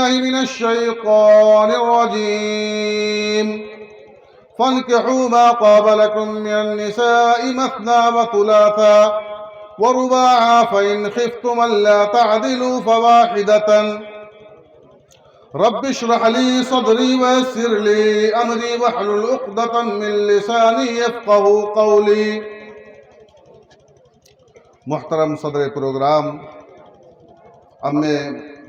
بالله من الشيطان الرجيم فانكحوا ما طاب لكم من النساء مثنى وثلاثا ورباعا فإن خفتم ألا تعدلوا فواحدة رب اشرح لي صدري ويسر لي أمري واحلل عقدة من لساني يفقهوا قولي۔ محترم صدر پروگرام ام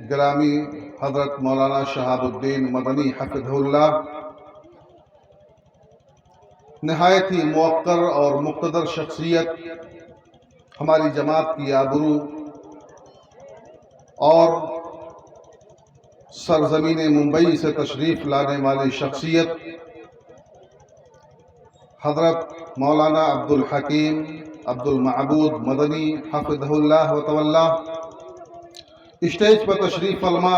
گرامی حضرت مولانا شہاب الدین مدنی حفظہ اللہ، نہایت ہی موقر اور مقتدر شخصیت، ہماری جماعت کی آبرو اور سرزمین ممبئی سے تشریف لانے والی شخصیت حضرت مولانا عبدالحکیم عبدالمعبود مدنی حفظہ اللہ وتولہ، اسٹیج پر تشریف فرما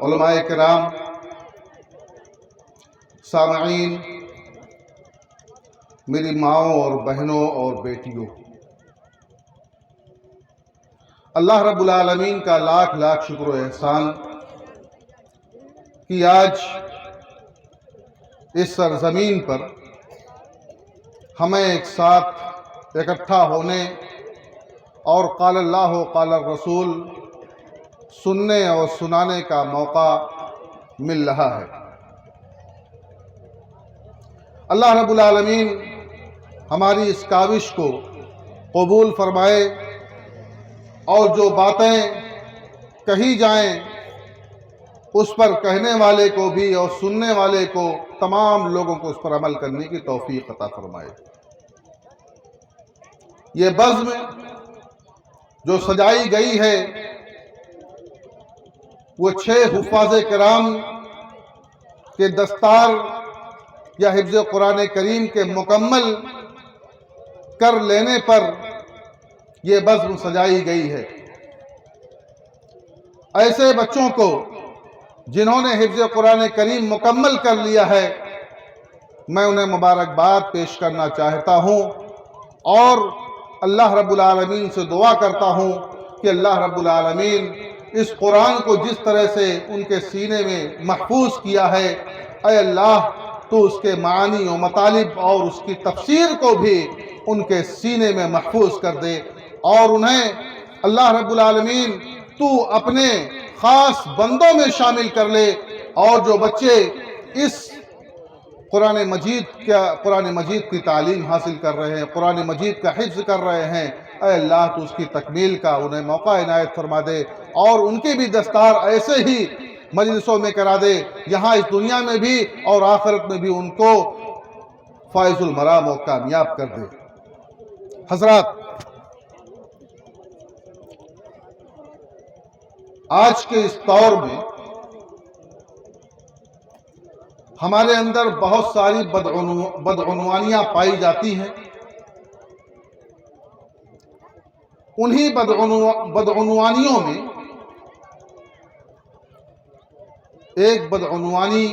علماء کرام، سامعین، میری ماؤں اور بہنوں اور بیٹیوں، اللہ رب العالمین کا لاکھ لاکھ شکر و احسان کہ آج اس سرزمین پر ہمیں ایک ساتھ اکٹھا ہونے اور قال اللہ قال الرسول سننے اور سنانے کا موقع مل رہا ہے۔ اللہ رب العالمین ہماری اس کاوش کو قبول فرمائے اور جو باتیں کہی جائیں اس پر کہنے والے کو بھی اور سننے والے کو، تمام لوگوں کو اس پر عمل کرنے کی توفیق عطا فرمائے۔ یہ بزم جو سجائی گئی ہے وہ 6 حفاظ کرام کے دستار یا حفظ قرآن کریم کے مکمل کر لینے پر یہ بزم سجائی گئی ہے۔ ایسے بچوں کو جنہوں نے حفظ قرآن کریم مکمل کر لیا ہے، میں انہیں مبارکباد پیش کرنا چاہتا ہوں اور اللہ رب العالمین سے دعا کرتا ہوں کہ اللہ رب العالمین اس قرآن کو جس طرح سے ان کے سینے میں محفوظ کیا ہے، اے اللہ تو اس کے معانی و مطالب اور اس کی تفسیر کو بھی ان کے سینے میں محفوظ کر دے، اور انہیں اللہ رب العالمین تو اپنے خاص بندوں میں شامل کر لے، اور جو بچے اس قرآن مجید کی تعلیم حاصل کر رہے ہیں، قرآن مجید کا حفظ کر رہے ہیں، اے اللہ تو اس کی تکمیل کا انہیں موقع عنایت فرما دے، اور ان کے بھی دستار ایسے ہی مجلسوں میں کرا دے، یہاں اس دنیا میں بھی اور آخرت میں بھی ان کو فائز المرام و کامیاب کر دے۔ حضرات، آج کے اس دور میں ہمارے اندر بہت ساری بدعنوانیاں پائی جاتی ہیں۔ انہی بدعنوانیوں میں ایک بدعنوانی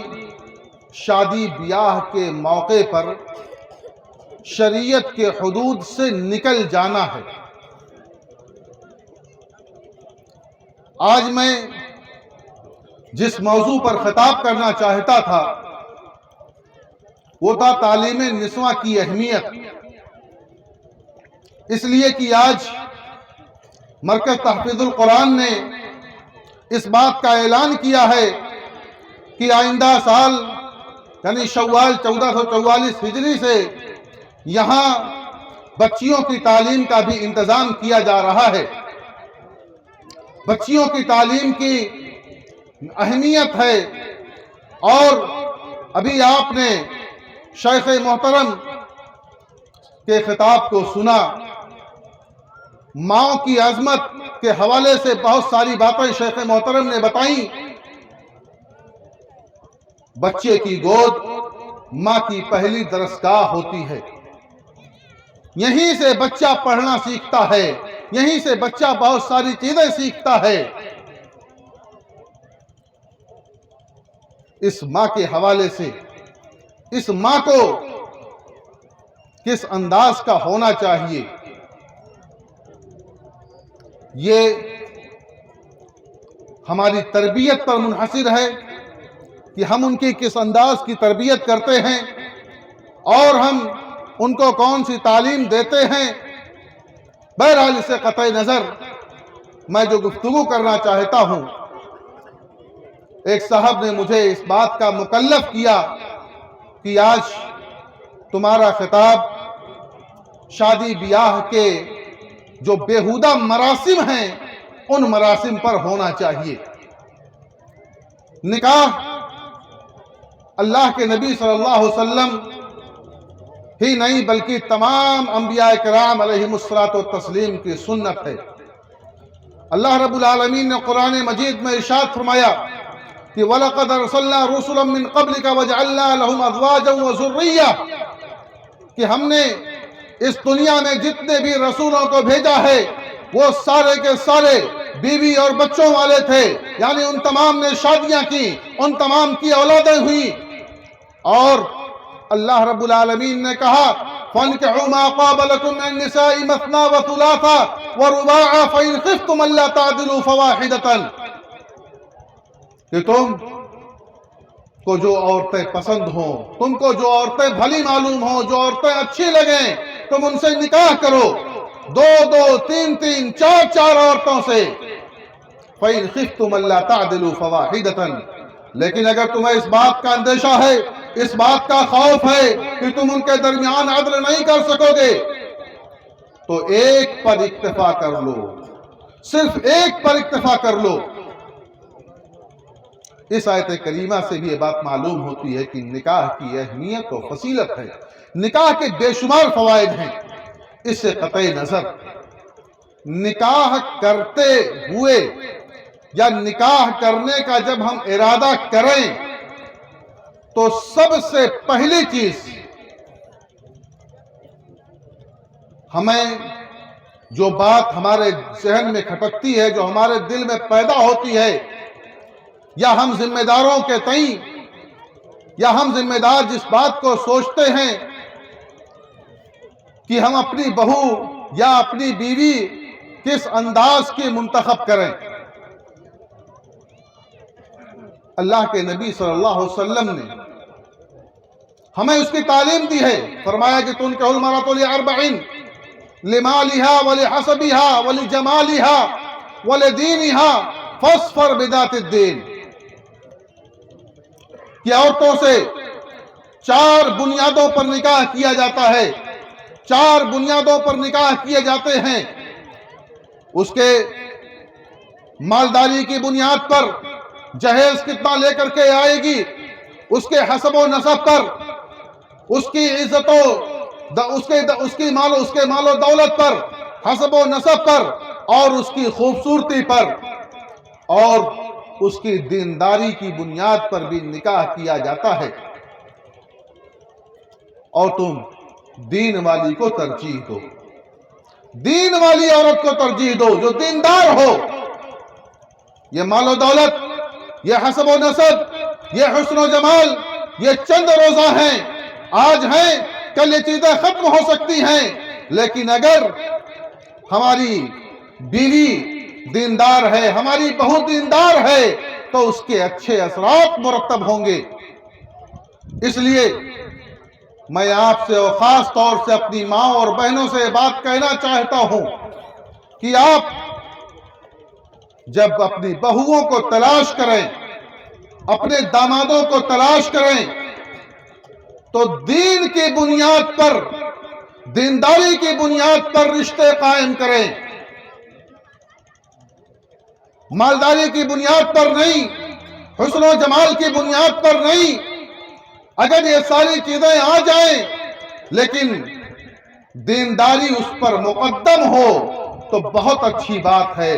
شادی بیاہ کے موقع پر شریعت کے حدود سے نکل جانا ہے۔ آج میں جس موضوع پر خطاب کرنا چاہتا تھا وہ تھا تعلیم نسواں کی اہمیت، اس لیے کہ آج مرکز تحفیظ القرآن نے اس بات کا اعلان کیا ہے کہ آئندہ سال یعنی شوال 1444 ہجری سے یہاں بچیوں کی تعلیم کا بھی انتظام کیا جا رہا ہے۔ بچیوں کی تعلیم کی اہمیت ہے، اور ابھی آپ نے شیخ محترم کے خطاب کو سنا، ماں کی عظمت کے حوالے سے بہت ساری باتیں شیخ محترم نے بتائیں۔ بچے کی گود ماں کی پہلی درسگاہ ہوتی ہے، یہیں سے بچہ پڑھنا سیکھتا ہے، یہیں سے بچہ بہت ساری چیزیں سیکھتا ہے۔ اس ماں کے حوالے سے اس ماں کو کس انداز کا ہونا چاہیے، یہ ہماری تربیت پر منحصر ہے کہ ہم ان کی کس انداز کی تربیت کرتے ہیں اور ہم ان کو کون سی تعلیم دیتے ہیں۔ بہرحال اس سے قطع نظر میں جو گفتگو کرنا چاہتا ہوں، ایک صاحب نے مجھے اس بات کا مکلف کیا کہ آج تمہارا خطاب شادی بیاہ کے جو بیہودہ مراسم ہیں ان مراسم پر ہونا چاہیے۔ نکاح اللہ کے نبی صلی اللہ علیہ وسلم ہی نہیں بلکہ تمام انبیاء کرام علیہم الصلوۃ والتسلیم کی سنت ہے۔ اللہ رب العالمین نے قرآن مجید میں ارشاد فرمایا کہ وَلَقَدْ أَرْسَلْنَا رُسُلًا مِّن قَبْلِكَ وَجَعَلْنَا لَهُمْ أَزْوَاجًا وَذُرِّيَّةً کہ ہم نے اس دنیا میں جتنے بھی رسولوں کو بھیجا ہے وہ سارے کے سارے بیوی اور بچوں والے تھے، یعنی ان تمام نے شادیاں کی، ان تمام کی اولادیں ہوئی۔ اور اللہ رب العالمین نے کہا فَانكِحُوا مَا طَابَ لَكُم مِّنَ النِّسَاءِ مَثْنَىٰ وَثُلَاثَ وَرُبَاعَ فَإِنْ خِفْتُمْ أَلَّا تَعْدِلُوا فَوَاحِدَةً کہ تم کو جو عورتیں پسند ہوں، تم کو جو عورتیں بھلی معلوم ہوں، جو عورتیں اچھی لگیں، تم ان سے نکاح کرو، دو دو تین تین چار چار عورتوں سے۔ فَإِنْ خِفْتُمْ أَلَّا تَعْدِلُوا فَوَاحِدَةً لیکن اگر تمہیں اس بات کا اندیشہ ہے، اس بات کا خوف ہے کہ تم ان کے درمیان عدل نہیں کر سکو گے تو ایک پر اکتفا کر لو، صرف ایک پر اکتفا کر لو۔ اس آیت کریمہ سے بھی یہ بات معلوم ہوتی ہے کہ نکاح کی اہمیت و فضیلت ہے، نکاح کے بے شمار فوائد ہیں۔ اس سے قطع نظر نکاح کرتے ہوئے یا نکاح کرنے کا جب ہم ارادہ کریں تو سب سے پہلی چیز ہمیں جو بات ہمارے ذہن میں کھٹکتی ہے، جو ہمارے دل میں پیدا ہوتی ہے، یا ہم ذمہ داروں کے تئیں یا ہم ذمہ دار جس بات کو سوچتے ہیں کہ ہم اپنی بہو یا اپنی بیوی کس انداز کی منتخب کریں۔ اللہ کے نبی صلی اللہ علیہ وسلم نے ہمیں اس کی تعلیم دی ہے، فرمایا کہ تنکح المرأة لأربع لمالها ولحسبها ولجمالها ولدينها فاصفر بذات الدين کہ عورتوں سے چار بنیادوں پر نکاح کیا جاتا ہے، چار بنیادوں پر نکاح کیے جاتے ہیں۔ اس کے مالداری کی بنیاد پر، جہیز کتنا لے کر کے آئے گی، اس کے حسب و نسب پر، اس کی عزت اس کے مال و دولت پر، حسب و نسب پر، اور اس کی خوبصورتی پر، اور اس کی دینداری کی بنیاد پر بھی نکاح کیا جاتا ہے۔ اور تم دین والی کو ترجیح دو، دین والی عورت کو ترجیح دو جو دیندار ہو۔ یہ مال و دولت، یہ حسب و نسب، یہ حسن و جمال، یہ چند روزہ ہیں، آج ہیں، کل یہ چیزیں ختم ہو سکتی ہیں، لیکن اگر ہماری بیوی دیندار ہے، ہماری بہو دیندار ہے تو اس کے اچھے اثرات مرتب ہوں گے۔ اس لیے میں آپ سے اور خاص طور سے اپنی ماں اور بہنوں سے بات کہنا چاہتا ہوں کہ آپ جب اپنی بہوؤں کو تلاش کریں، اپنے دامادوں کو تلاش کریں تو دین کی بنیاد پر، دینداری کی بنیاد پر رشتے قائم کریں، مالداری کی بنیاد پر نہیں، حسن و جمال کی بنیاد پر نہیں۔ اگر یہ ساری چیزیں آ جائیں لیکن دینداری اس پر مقدم ہو تو بہت اچھی بات ہے،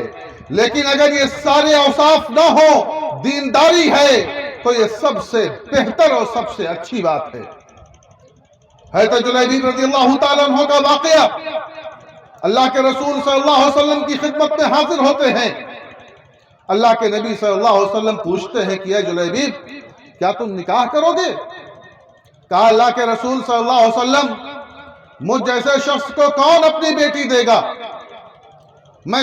لیکن اگر یہ سارے اوصاف نہ ہو، دینداری ہے، تو یہ سب سے بہتر اور سب سے اچھی بات ہے۔ حضرت جلیبیب رضی اللہ تعالیٰ عنہ کا واقعہ، اللہ کے رسول صلی اللہ علیہ وسلم کی خدمت میں حاضر ہوتے ہیں۔ اللہ کے نبی صلی اللہ علیہ وسلم پوچھتے ہیں کہ اے جلیبیب، کیا تم نکاح کرو گے؟ کہا اللہ کے رسول صلی اللہ علیہ وسلم، مجھ جیسے شخص کو کون اپنی بیٹی دے گا؟ میں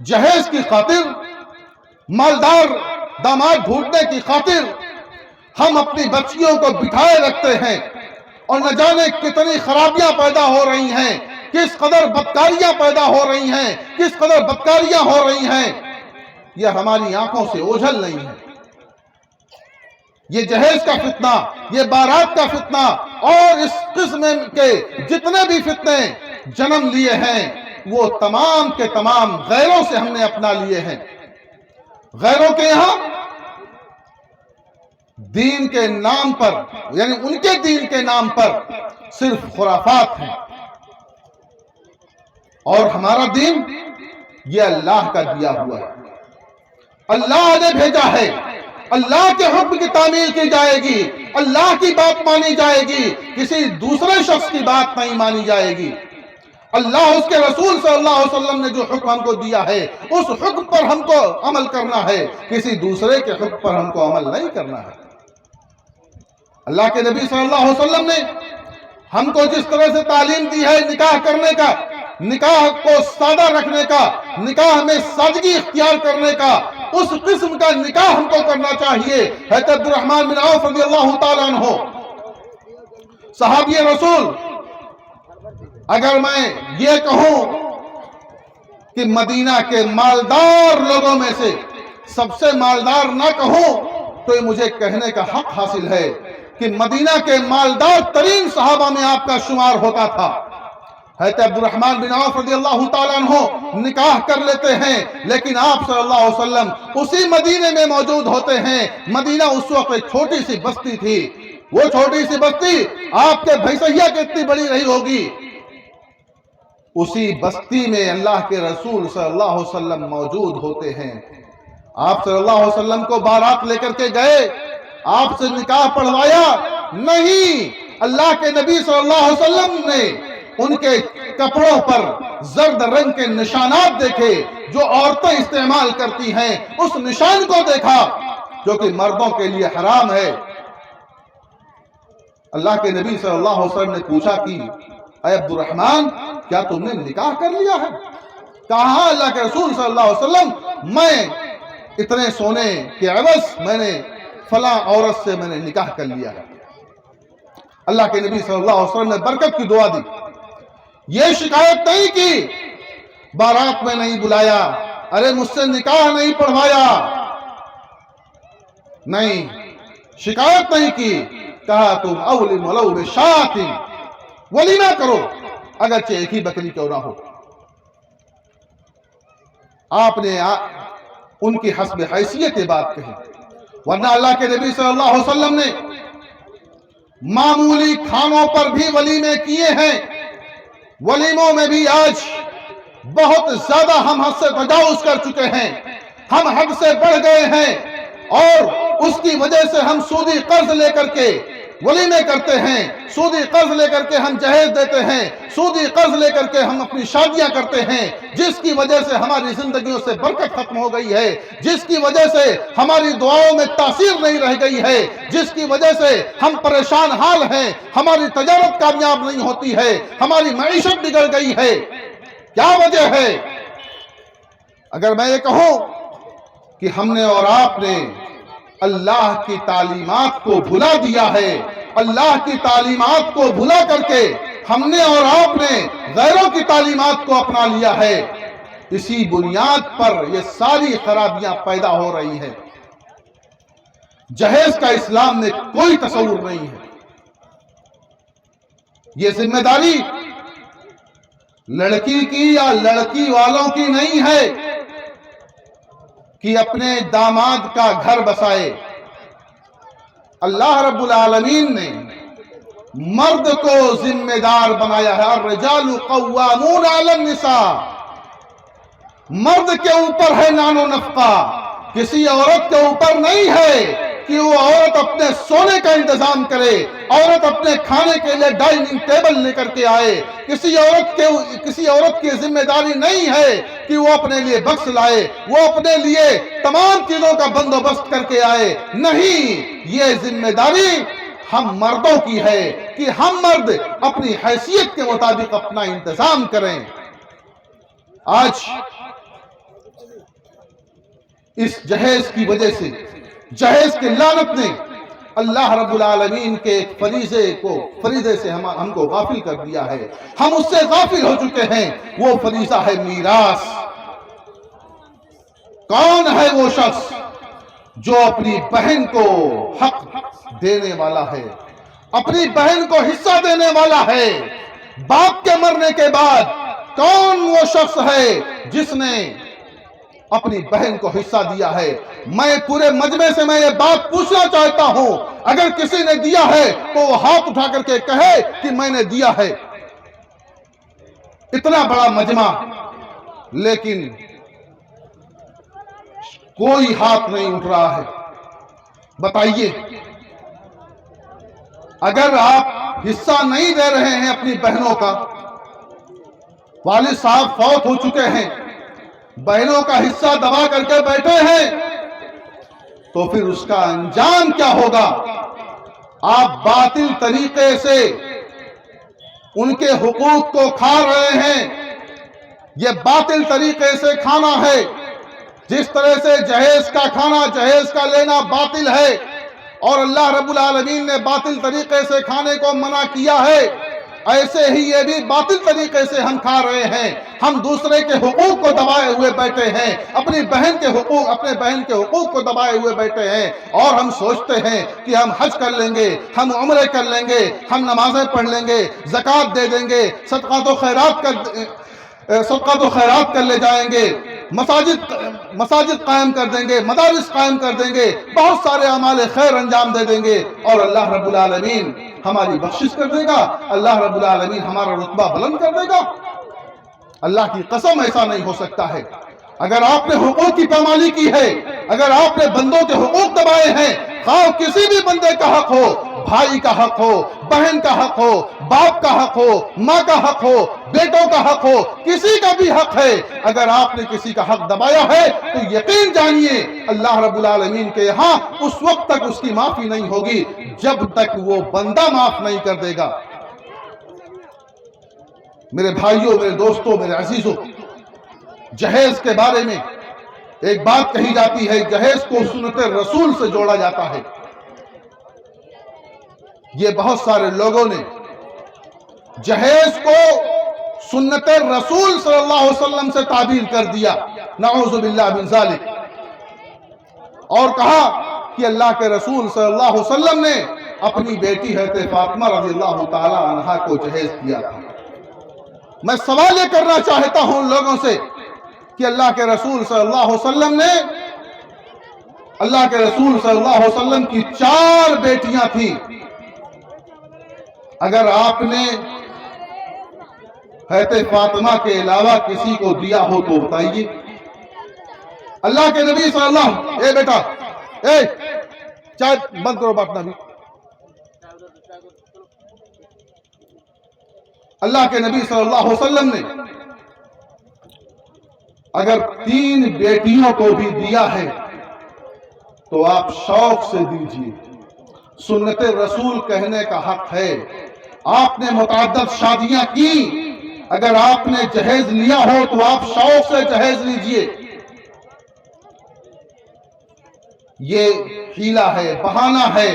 جہیز کی خاطر، مالدار داماد ڈھونڈنے کی خاطر ہم اپنی بچیوں کو بٹھائے رکھتے ہیں، اور نہ جانے کتنی خرابیاں پیدا ہو رہی ہیں، کس قدر بدکاریاں پیدا ہو رہی ہیں، کس قدر بدکاریاں ہو رہی ہیں، یہ ہماری آنکھوں سے اوجھل نہیں ہے۔ یہ جہیز کا فتنہ، یہ بارات کا فتنہ اور اس قسم کے جتنے بھی فتنے جنم لیے ہیں وہ تمام کے تمام غیروں سے ہم نے اپنا لیے ہیں۔ غیروں کے یہاں دین کے نام پر، یعنی ان کے دین کے نام پر صرف خرافات ہیں، اور ہمارا دین یہ اللہ کا دیا ہوا ہے، اللہ نے بھیجا ہے، اللہ کے حکم کی تعمیل کی جائے گی، اللہ کی بات مانی جائے گی، کسی دوسرے شخص کی بات نہیں مانی جائے گی۔ اللہ اس کے رسول صلی اللہ علیہ وسلم نے جو حکم ہم کو دیا ہے اس حکم پر ہم کو عمل کرنا ہے، کسی دوسرے کے حکم پر ہم کو عمل نہیں کرنا ہے۔ اللہ کے نبی صلی اللہ علیہ وسلم نے ہم کو جس طرح سے تعلیم دی ہے نکاح کرنے کا، نکاح کو سادہ رکھنے کا، نکاح میں سادگی اختیار کرنے کا، اس قسم کا نکاح ہم کو کرنا چاہیے۔ حضرت عبدالرحمن بن عوف رضی اللہ تعالیٰ عنہ صحابی رسول، اگر میں یہ کہوں کہ مدینہ کے مالدار لوگوں میں سے سب سے مالدار نہ کہوں تو یہ مجھے کہنے کا حق حاصل ہے کہ مدینہ کے مالدار ترین صحابہ میں آپ کا شمار ہوتا تھا۔ حضرت عبدالرحمن بن عوف رضی اللہ تعالیٰ عنہ نکاح کر لیتے ہیں، لیکن آپ صلی اللہ علیہ وسلم اسی مدینے میں موجود ہوتے ہیں۔ مدینہ اس وقت ایک چھوٹی سی بستی تھی، وہ چھوٹی سی بستی آپ کے بھیسیا کتنی بڑی رہی ہوگی، اسی بستی میں اللہ کے رسول صلی اللہ علیہ وسلم موجود ہوتے ہیں۔ آپ صلی اللہ علیہ وسلم کو بارات لے کر کے گئے، آپ سے نکاح پڑھوایا نہیں، اللہ کے نبی صلی اللہ علیہ وسلم نے ان کے کپڑوں پر زرد رنگ کے نشانات دیکھے جو عورتیں استعمال کرتی ہیں، اس نشان کو دیکھا جو کہ مردوں کے لیے حرام ہے۔ اللہ کے نبی صلی اللہ علیہ وسلم نے پوچھا کہ اے عبدالرحمن، کیا تم نے نکاح کر لیا ہے؟ کہا اللہ کے رسول صلی اللہ علیہ وسلم، میں اتنے سونے کے عوض میں نے فلاں عورت سے میں نے نکاح کر لیا ہے۔ اللہ کے نبی صلی اللہ علیہ وسلم نے برکت کی دعا دی، یہ شکایت نہیں کی، بارات میں نہیں بلایا، ارے مجھ سے نکاح نہیں پڑھوایا، نہیں، شکایت نہیں کی، کہا تم اولم ولو بشاۃ، ولیمہ کرو اگرچہ ایک ہی بکری کیوں نہ ہو۔ آپ نے ان کی حسب حیثیت بات کہی، ورنہ اللہ کے نبی صلی اللہ علیہ وسلم نے معمولی کھانوں پر بھی ولیمے کیے ہیں۔ ولیموں میں بھی آج بہت زیادہ ہم حد سے تجاوز کر چکے ہیں، ہم حد سے بڑھ گئے ہیں، اور اس کی وجہ سے ہم سودی قرض لے کر کے ولیمے کرتے ہیں، سودی قرض لے کر کے ہم جہیز دیتے ہیں، سودی قرض لے کر کے ہم اپنی شادیاں کرتے ہیں، جس کی وجہ سے ہماری زندگیوں سے برکت ختم ہو گئی ہے، جس کی وجہ سے ہماری دعاؤں میں تاثیر نہیں رہ گئی ہے، جس کی وجہ سے ہم پریشان حال ہیں، ہماری تجارت کامیاب نہیں ہوتی ہے، ہماری معیشت بگڑ گئی ہے۔ کیا وجہ ہے؟ اگر میں یہ کہوں کہ ہم نے اور آپ نے اللہ کی تعلیمات کو بھلا دیا ہے، اللہ کی تعلیمات کو بھلا کر کے ہم نے اور آپ نے غیروں کی تعلیمات کو اپنا لیا ہے، اسی بنیاد پر یہ ساری خرابیاں پیدا ہو رہی ہیں۔ جہیز کا اسلام میں کوئی تصور نہیں ہے۔ یہ ذمہ داری لڑکی کی یا لڑکی والوں کی نہیں ہے کہ اپنے داماد کا گھر بسائے۔ اللہ رب العالمین نے مرد کو ذمہ دار بنایا ہے، الرجال قوامون علی النساء، مرد کے اوپر ہے نان و نفقہ، کسی عورت کے اوپر نہیں ہے کہ وہ عورت اپنے سونے کا انتظام کرے، عورت اپنے کھانے کے لیے ڈائننگ ٹیبل لے کر کے آئے، کسی عورت کی ذمہ داری نہیں ہے کہ وہ اپنے لیے بکس لائے، وہ اپنے لیے تمام چیزوں کا بندوبست کر کے آئے، نہیں، یہ ذمہ داری ہم مردوں کی ہے کہ ہم مرد اپنی حیثیت کے مطابق اپنا انتظام کریں۔ آج اس جہیز کی وجہ سے جہیز کے لعنت نے اللہ رب العالمین کے ایک فریضے سے ہم کو غافل کر دیا ہے. ہم اس سے غافل ہو چکے ہیں. وہ فریضہ ہے میراث. کون ہے وہ شخص جو اپنی بہن کو حق دینے والا ہے, اپنی بہن کو حصہ دینے والا ہے؟ باپ کے مرنے کے بعد کون وہ شخص ہے جس نے اپنی بہن کو حصہ دیا ہے؟ میں پورے مجمع سے میں یہ بات پوچھنا چاہتا ہوں, اگر کسی نے دیا ہے تو وہ ہاتھ اٹھا کر کے کہے کہ میں نے دیا ہے. اتنا بڑا مجمع, لیکن کوئی ہاتھ نہیں اٹھ رہا ہے. بتائیے, اگر آپ حصہ نہیں دے رہے ہیں اپنی بہنوں کا, والد صاحب فوت ہو چکے ہیں, بہنوں کا حصہ دبا کر کے بیٹھے ہیں, تو پھر اس کا انجام کیا ہوگا؟ آپ باطل طریقے سے ان کے حقوق کو کھا رہے ہیں. یہ باطل طریقے سے کھانا ہے. جس طرح سے جہیز کا کھانا, جہیز کا لینا باطل ہے, اور اللہ رب العالمین نے باطل طریقے سے کھانے کو منع کیا ہے, ایسے ہی یہ بھی باطل طریقے سے ہم کھا رہے ہیں. ہم دوسرے کے حقوق کو دبائے ہوئے بیٹھے ہیں, اپنے بہن کے حقوق کو دبائے ہوئے بیٹھے ہیں, اور ہم سوچتے ہیں کہ ہم حج کر لیں گے, ہم عمرے کر لیں گے, ہم نمازیں پڑھ لیں گے, زکوٰۃ دے دیں گے, صدقات و خیرات کر لے جائیں گے, مساجد قائم کر دیں گے, مدارس قائم کر دیں گے, بہت سارے اعمال خیر انجام دے دیں گے, اور اللہ رب العالمین ہماری بخشش کر دے گا, اللہ رب العالمین ہمارا رتبہ بلند کر دے گا. اللہ کی قسم ایسا نہیں ہو سکتا ہے. اگر آپ نے حقوق کی پامالی کی ہے, اگر آپ نے بندوں کے حقوق دبائے ہیں, خواہ کسی بھی بندے کا حق ہو, بھائی کا حق ہو, بہن کا حق ہو, باپ کا حق ہو, ماں کا حق ہو, بیٹوں کا حق ہو, کسی کا بھی حق ہے, اگر آپ نے کسی کا حق دبایا ہے تو یقین جانیے اللہ رب العالمین کے یہاں اس وقت تک اس کی معافی نہیں ہوگی جب تک وہ بندہ معاف نہیں کر دے گا. میرے بھائیوں, میرے دوستوں, میرے عزیزوں, جہیز کے بارے میں ایک بات کہی جاتی ہے, جہیز کو سنت رسول سے جوڑا جاتا ہے. یہ بہت سارے لوگوں نے جہیز کو سنت رسول صلی اللہ علیہ وسلم سے تعبیر کر دیا, نعوذ باللہ من ذالک, اور کہا کہ اللہ کے رسول صلی اللہ علیہ وسلم نے اپنی بیٹی حضرت فاطمہ رضی اللہ تعالی عنہا کو جہیز کیا تھا. میں سوال یہ کرنا چاہتا ہوں ان لوگوں سے کہ اللہ کے رسول صلی اللہ علیہ وسلم نے, اللہ کے رسول صلی اللہ علیہ وسلم کی 4 بیٹیاں تھیں. اگر آپ نے حضرت فاطمہ کے علاوہ کسی کو دیا ہو تو بتائیے. اللہ کے نبی صلی اللہ, اے بیٹا, اے چائے بند کرو بات نبی. اللہ کے نبی صلی اللہ علیہ وسلم نے اگر 3 بیٹیوں کو بھی دیا ہے تو آپ شوق سے دیجیے. سنت رسول کہنے کا حق ہے. آپ نے متعدد شادیاں کی, اگر آپ نے جہیز لیا ہو تو آپ شوق سے جہیز لیجیے. یہ حیلہ ہے, بہانہ ہے.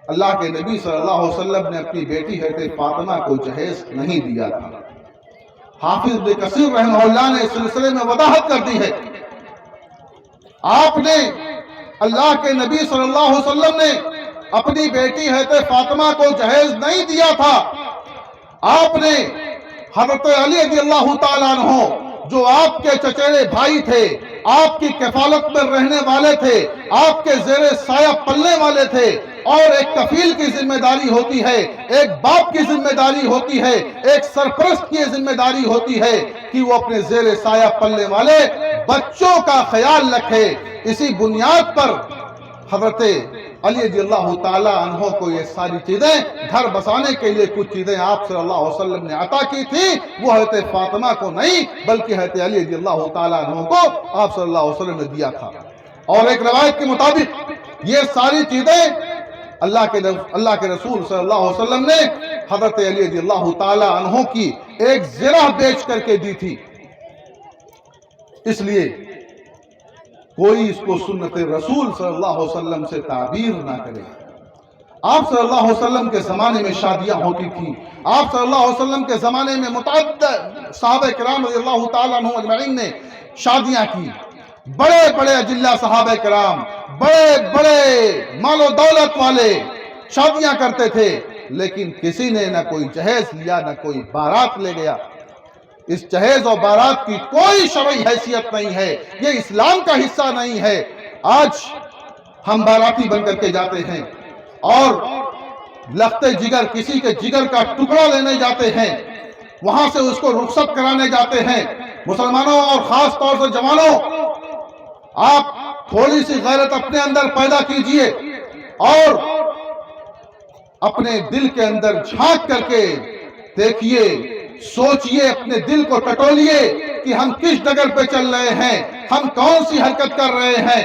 اللہ کے نبی صلی اللہ علیہ وسلم نے اپنی بیٹی حضرت فاطمہ کو جہیز نہیں دیا تھا. حافظ ابن کثیر رحمہ اللہ نے اس سلسلے میں وضاحت کر دی ہے. آپ نے, اللہ کے نبی صلی اللہ علیہ وسلم نے اپنی بیٹی حضرت فاطمہ کو جہیز نہیں دیا تھا. آپ نے حضرت علی رضی اللہ تعالیٰ عنہ, جو آپ کے چچیرے بھائی تھے, آپ کی کفالت میں رہنے والے تھے, آپ کے زیر سایہ پلنے والے تھے, اور ایک کفیل کی ذمہ داری ہوتی ہے, ایک باپ کی ذمہ داری ہوتی ہے, ایک سرپرست کی ذمہ داری ہوتی ہے کہ وہ اپنے زیر سایہ پلنے والے بچوں کا خیال رکھے. اسی بنیاد پر حضرت علی رضی اللہ تعالیٰ عنہ کو یہ ساری چیزیں گھر بسانے کے لیے کچھ چیزیں آپ صلی اللہ علیہ وسلم نے عطا کی تھی. وہ حضرت فاطمہ کو نہیں بلکہ حضرت علی رضی اللہ تعالیٰ عنہ کو آپ صلی اللہ علیہ وسلم نے دیا تھا. اور ایک روایت کے مطابق یہ ساری چیزیں اللہ کے رسول صلی اللہ علیہ وسلم نے حضرت علی رضی اللہ تعالیٰ عنہ کی ایک زرہ بیچ کر کے دی تھی. اس لیے کوئی اس کو سنت رسول صلی اللہ علیہ وسلم سے تعبیر نہ کرے۔ آپ صلی اللہ علیہ وسلم کے زمانے میں شادیاں ہوتی تھی، آپ صلی اللہ علیہ وسلم کے زمانے میں متعدد صحابہ کرام رضی اللہ تعالیٰ عنہ اجمعین نے شادیاں کی، بڑے بڑے اجلہ صحابہ کرام، بڑے بڑے مال و دولت والے شادیاں کرتے تھے، لیکن کسی نے نہ کوئی جہیز لیا نہ کوئی بارات لے گیا۔ اس جہیز اور بارات کی کوئی شرعی حیثیت نہیں ہے، یہ اسلام کا حصہ نہیں ہے۔ آج ہم باراتی بن کر کے جاتے ہیں اور لخت جگر کسی کے جگر کا ٹکڑا لینے جاتے ہیں، وہاں سے اس کو رخصت کرانے جاتے ہیں۔ مسلمانوں اور خاص طور سے جوانوں، آپ تھوڑی سی غیرت اپنے اندر پیدا کیجئے اور اپنے دل کے اندر جھانک کر کے دیکھیے، سوچئے، اپنے دل کو ٹٹولیے کہ ہم کس ڈگر پہ چل رہے ہیں، ہم کون سی حرکت کر رہے ہیں۔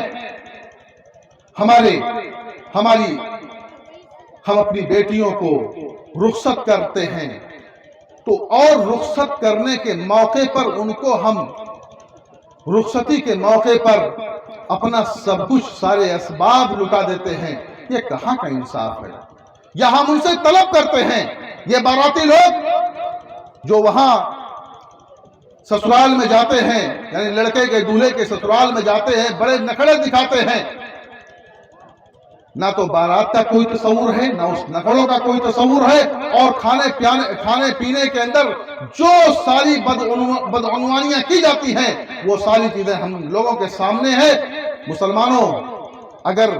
ہم اپنی بیٹیوں کو رخصت کرتے ہیں تو اور رخصت کرنے کے موقع پر ان کو ہم رخصتی کے موقع پر اپنا سب کچھ سارے اسباب لٹا دیتے ہیں۔ یہ کہاں کا انصاف ہے؟ یا ہم ان سے طلب کرتے ہیں، یہ باراتی لوگ جو وہاں سسرال میں جاتے ہیں، یعنی لڑکے کے دولہے کے سسرال میں جاتے ہیں، بڑے نخرے دکھاتے ہیں، نہ تو بارات کا کوئی تصور ہے، نہ اس نخروں کا کوئی تصور ہے، اور کھانے پینے کے اندر جو ساری بدعنوانیاں کی جاتی ہیں وہ ساری چیزیں ہم لوگوں کے سامنے ہیں۔ مسلمانوں، اگر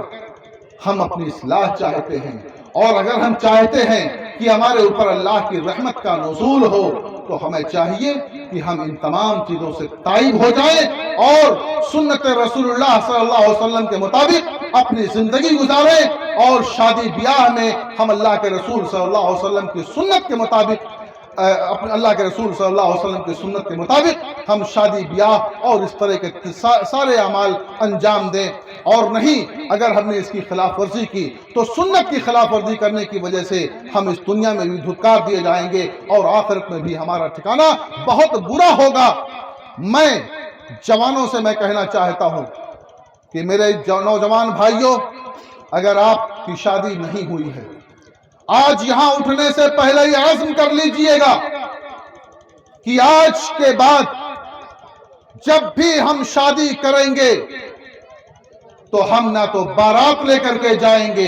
ہم اپنی اصلاح چاہتے ہیں اور اگر ہم چاہتے ہیں کہ ہمارے اوپر اللہ کی رحمت کا نزول ہو، تو ہمیں چاہیے کہ ہم ان تمام چیزوں سے تائب ہو جائیں اور سنت رسول اللہ صلی اللہ علیہ وسلم کے مطابق اپنی زندگی گزاریں، اور شادی بیاہ میں ہم اللہ کے رسول صلی اللہ علیہ وسلم کی سنت کے مطابق اللہ کے رسول صلی اللہ علیہ وسلم کی سنت کے مطابق ہم شادی بیاہ اور اس طرح کے سارے اعمال انجام دیں، اور نہیں اگر ہم نے اس کی خلاف ورزی کی تو سنت کی خلاف ورزی کرنے کی وجہ سے ہم اس دنیا میں بھی دھتکار دیے جائیں گے اور آخرت میں بھی ہمارا ٹھکانہ بہت برا ہوگا۔ میں جوانوں سے میں کہنا چاہتا ہوں کہ میرے نوجوان بھائیوں، اگر آپ کی شادی نہیں ہوئی ہے، آج یہاں اٹھنے سے پہلے یہ عزم کر لیجئے گا کہ آج کے بعد جب بھی ہم شادی کریں گے تو ہم نہ تو بارات لے کر کے جائیں گے،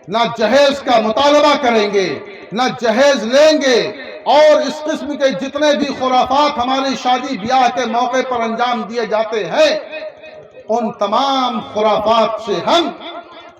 نہ جہیز کا مطالبہ کریں گے، نہ جہیز لیں گے، اور اس قسم کے جتنے بھی خرافات ہماری شادی بیاہ کے موقع پر انجام دیے جاتے ہیں، ان تمام خرافات سے ہم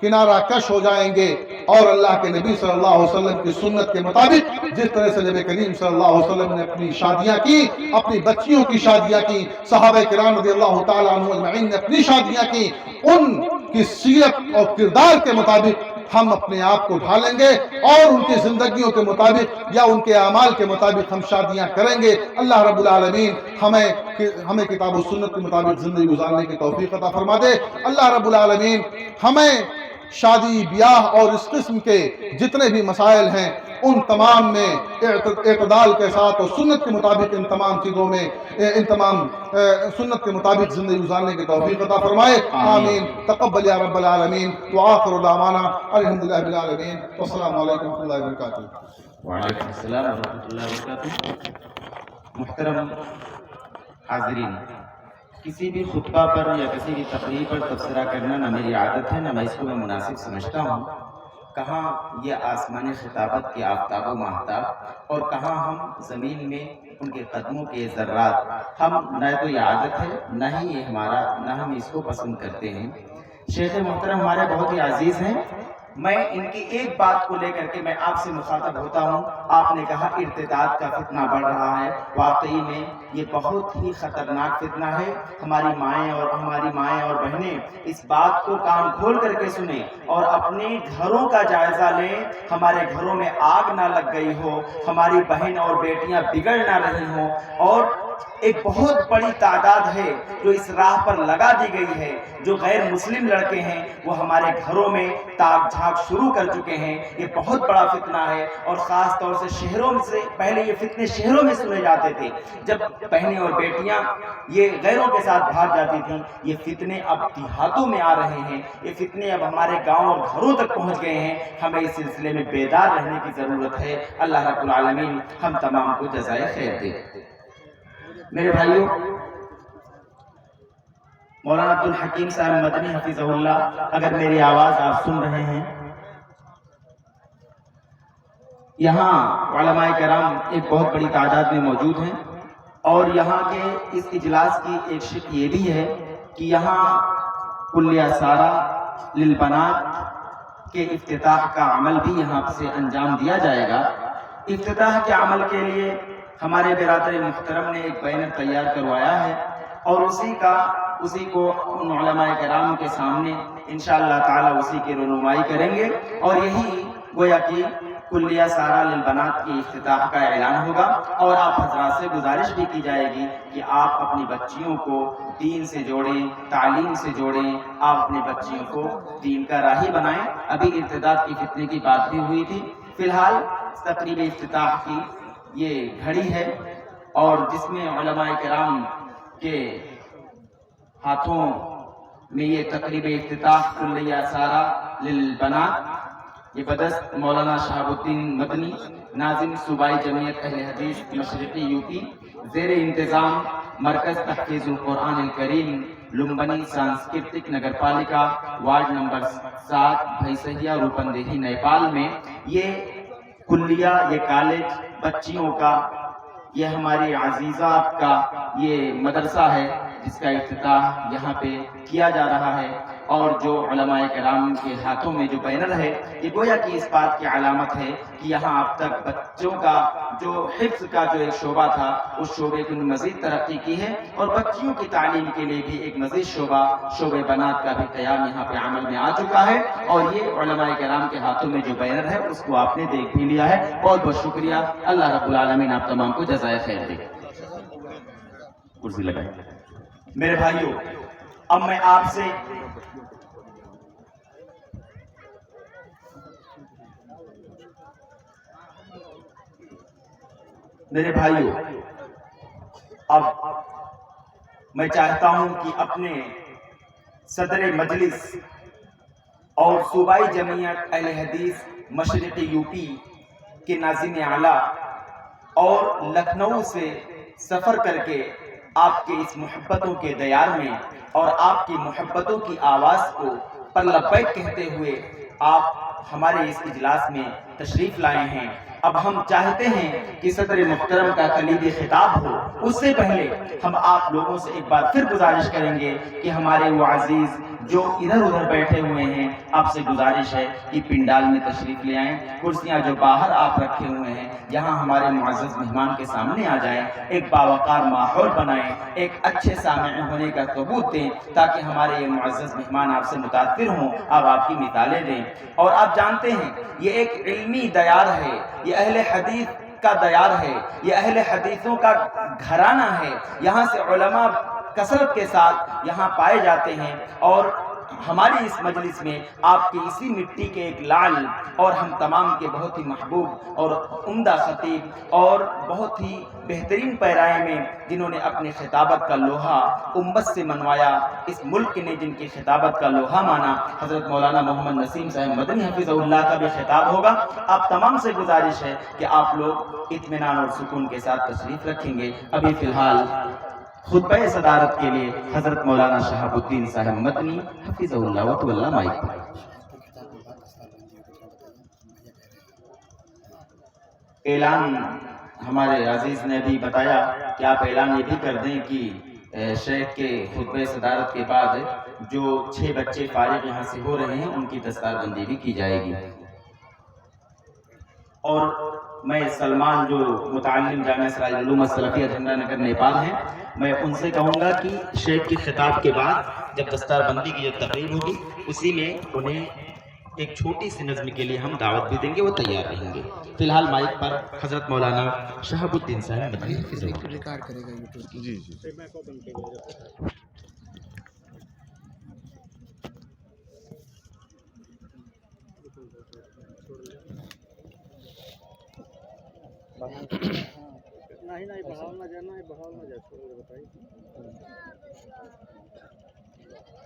کنارہ کش ہو جائیں گے، اور اللہ کے نبی صلی اللہ علیہ وسلم کی سنت کے مطابق جس طرح سے نبی کریم صلی اللہ علیہ وسلم نے اپنی شادیاں کی، اپنی بچیوں کی شادیاں کی، صحابہ کرام رضی اللہ تعالیٰ عنہ اجمعین نے اپنی شادیاں کی، ان کی سیرت اور کردار کے مطابق ہم اپنے آپ کو ڈھالیں گے اور ان کی زندگیوں کے مطابق یا ان کے اعمال کے مطابق ہم شادیاں کریں گے۔ اللہ رب العالمین ہمیں کتاب و سنت کے مطابق زندگی گزارنے کی توفیق عطا فرما دے۔ اللہ رب العالمین ہمیں شادی بیاہ اور اس قسم کے جتنے بھی مسائل ہیں ان تمام میں اعتدال کے ساتھ اور سنت کے مطابق ان تمام چیزوں میں سنت کے مطابق زندگی گزارنے کی توفیق عطا فرمائے۔ آمین۔ تقبل یا رب العالمین، وآخر دعوانا الحمدللہ رب العالمین، والسلام علیکم ورحمۃ اللہ وبرکاتہ۔ وعلیکم السلام ورحمۃ اللہ وبرکاتہ۔ محترم حاضرین، کسی بھی خطبہ پر یا کسی بھی تقریر پر تبصرہ کرنا نہ میری عادت ہے، نہ میں اس کو مناسب سمجھتا ہوں۔ کہاں یہ آسمان خطابت کے آفتاب و ماہتاب، اور کہاں ہم زمین میں ان کے قدموں کے ذرات۔ ہم نہ تو یہ عادت ہے، نہ ہی یہ ہمارا، نہ ہم اس کو پسند کرتے ہیں۔ شیخ محترم ہمارے بہت ہی عزیز ہیں، میں ان کی ایک بات کو لے کر کے میں آپ سے مخاطب ہوتا ہوں۔ آپ نے کہا ارتداد کا فتنہ بڑھ رہا ہے، واقعی میں یہ بہت ہی خطرناک فتنہ ہے۔ ہماری مائیں اور بہنیں اس بات کو کان کھول کر کے سنیں اور اپنے گھروں کا جائزہ لیں۔ ہمارے گھروں میں آگ نہ لگ گئی ہو، ہماری بہن اور بیٹیاں بگڑ نہ رہی ہوں، اور ایک بہت بڑی تعداد ہے جو اس راہ پر لگا دی گئی ہے. جو غیر مسلم لڑکے ہیں وہ ہمارے گھروں میں تاک جھانک شروع کر چکے ہیں. یہ بہت بڑا فتنہ ہے اور خاص طور سے شہروں میں سے پہلے یہ فتنے شہروں میں سنے جاتے تھے جب بہنیں اور بیٹیاں یہ غیروں کے ساتھ بھاگ جاتی تھیں. یہ فتنے اب دیہاتوں میں آ رہے ہیں. یہ فتنے اب ہمارے گاؤں اور گھروں تک پہنچ گئے ہیں. ہمیں اس سلسلے میں بیدار رہنے کی ضرورت ہے. اللہ رب العالمین ہم تمام کو جزائے خیر دے. میرے بھائیوں، مولانا عبدالحکیم صاحب مدنی حفظہ اللہ، اگر میری آواز آپ سن رہے ہیں، یہاں علماء کرام ایک بہت بڑی تعداد میں موجود ہیں اور یہاں کے اس اجلاس کی ایک شق یہ بھی ہے کہ یہاں کلیہ سارہ للبنات کے افتتاح کا عمل بھی یہاں سے انجام دیا جائے گا. افتتاح کے عمل کے لیے ہمارے برادر محترم نے ایک بینر تیار کروایا ہے اور اسی کو ان علماء کرام کے سامنے انشاءاللہ تعالی اسی کی رونمائی کریں گے اور یہی گویا کہ کلیہ سارہ للبنات کی افتتاح کا اعلان ہوگا. اور آپ حضرات سے گزارش بھی کی جائے گی کہ آپ اپنی بچیوں کو دین سے جوڑیں، تعلیم سے جوڑیں. آپ اپنی بچیوں کو دین کا راہی بنائیں. ابھی ارتداد کی فتنے کی بات بھی ہوئی تھی. فی الحال تقریب افتتاح کی یہ گھڑی ہے اور جس میں علماء کرام کے ہاتھوں میں یہ تقریب افتتاح کلیہ سارہ للبنات یہ بدست مولانا شہاب الدین مدنی ناظم صوبائی جمعیت اہل حدیث مشرقی یو پی زیر انتظام مرکز تحفیظ القرآن الکریم لمبنی سانسکرتک نگر پالکا وارڈ نمبر 7 بھیسہیا روپندیہی نیپال میں یہ کلیہ، یہ کالج بچیوں کا، یہ ہماری عزیزات کا یہ مدرسہ ہے جس کا افتتاح یہاں پہ کیا جا رہا ہے. اور جو علماء کرام کے ہاتھوں میں جو بینر ہے یہ گویا کہ اس بات کی علامت ہے کہ یہاں اب تک بچوں کا جو حفظ کا جو ایک شعبہ تھا اس شعبے کی مزید ترقی کی ہے اور بچیوں کی تعلیم کے لیے بھی ایک مزید شعبہ بنات کا بھی قیام یہاں پہ عمل میں آ چکا ہے. اور یہ علماء کرام کے ہاتھوں میں جو بینر ہے اس کو آپ نے دیکھ بھی لیا ہے. بہت بہت شکریہ. اللہ رب العالمین آپ تمام کو جزائے خیر دے. کرسی لگائیں. میرے بھائیوں، اب میں آپ سے اب میں چاہتا ہوں کہ اپنے صدر مجلس اور صوبائی جمعیت اہل حدیث مشرقی یو پی کے ناظم اعلیٰ اور لکھنؤ سے سفر کر کے آپ کے اس محبتوں کے دیار میں اور آپ کی محبتوں کی آواز کو پر لبیک کہتے ہوئے آپ ہمارے اس اجلاس میں تشریف لائے ہیں. اب ہم چاہتے ہیں کہ صدر محترم کا کلیدی خطاب ہو. اس سے پہلے ہم آپ لوگوں سے ایک بار پھر گزارش کریں گے کہ ہمارے وہ عزیز جو ادھر ادھر بیٹھے ہوئے ہیں آپ سے گزارش ہے کہ پنڈال میں تشریف لے آئیں. کرسیاں جو باہر آپ رکھے ہوئے ہیں یہاں ہمارے معزز مہمان کے سامنے آ جائیں. ایک باوقار ماحول بنائیں، ایک اچھے سامع ہونے کا ثبوت دیں تاکہ ہمارے یہ معزز مہمان آپ سے متاثر ہوں، آپ کی مثالیں دیں. اور آپ جانتے ہیں یہ ایک علمی دیار ہے، یہ اہل حدیث کا دیار ہے، یہ اہل حدیثوں کا گھرانہ ہے. یہاں سے علماء کثرت کے ساتھ یہاں پائے جاتے ہیں اور ہماری اس مجلس میں آپ کی اسی مٹی کے ایک لال اور ہم تمام کے بہت ہی محبوب اور عمدہ خطیب اور بہت ہی بہترین پیرائے میں جنہوں نے اپنے خطابت کا لوہا امت سے منوایا، اس ملک نے جن کی خطابت کا لوہا مانا، حضرت مولانا محمد نسیم صاحب مدنی حفظہ اللہ کا بھی خطاب ہوگا. آپ تمام سے گزارش ہے کہ آپ لوگ اطمینان اور سکون کے ساتھ تشریف رکھیں گے. ابھی فی الحال خطبہ صدارت کے لیے حضرت مولانا شہاب الدین صاحب مدنی حفظہ اللہ و طول مائک. اعلان ہمارے عزیز نے بھی بتایا کہ آپ اعلان یہ بھی کر دیں کہ شیخ کے خطبہ صدارت کے بعد جو 6 بچے فارغ یہاں سے ہو رہے ہیں ان کی دستار بندی بھی کی جائے گی. اور میں سلمان جو متعلم جامعہ سراج العلوم السلفیہ جھنڈا نگر نیپال ہیں، میں ان سے کہوں گا کہ شیخ کے خطاب کے بعد جب دستار بندی کی جو تقریب ہوگی اسی میں انہیں ایک چھوٹی سی نظم کے لیے ہم دعوت بھی دیں گے، وہ تیار رہیں گے. فی الحال مائک پر حضرت مولانا شہاب الدین صاحب مدنی حفظہ اللہ. ریکارڈ کرے گا یوٹیوب. جی جی نہیں بہاول نہ جانا ہے، بہاول نہ جا چھوڑ بتائیے.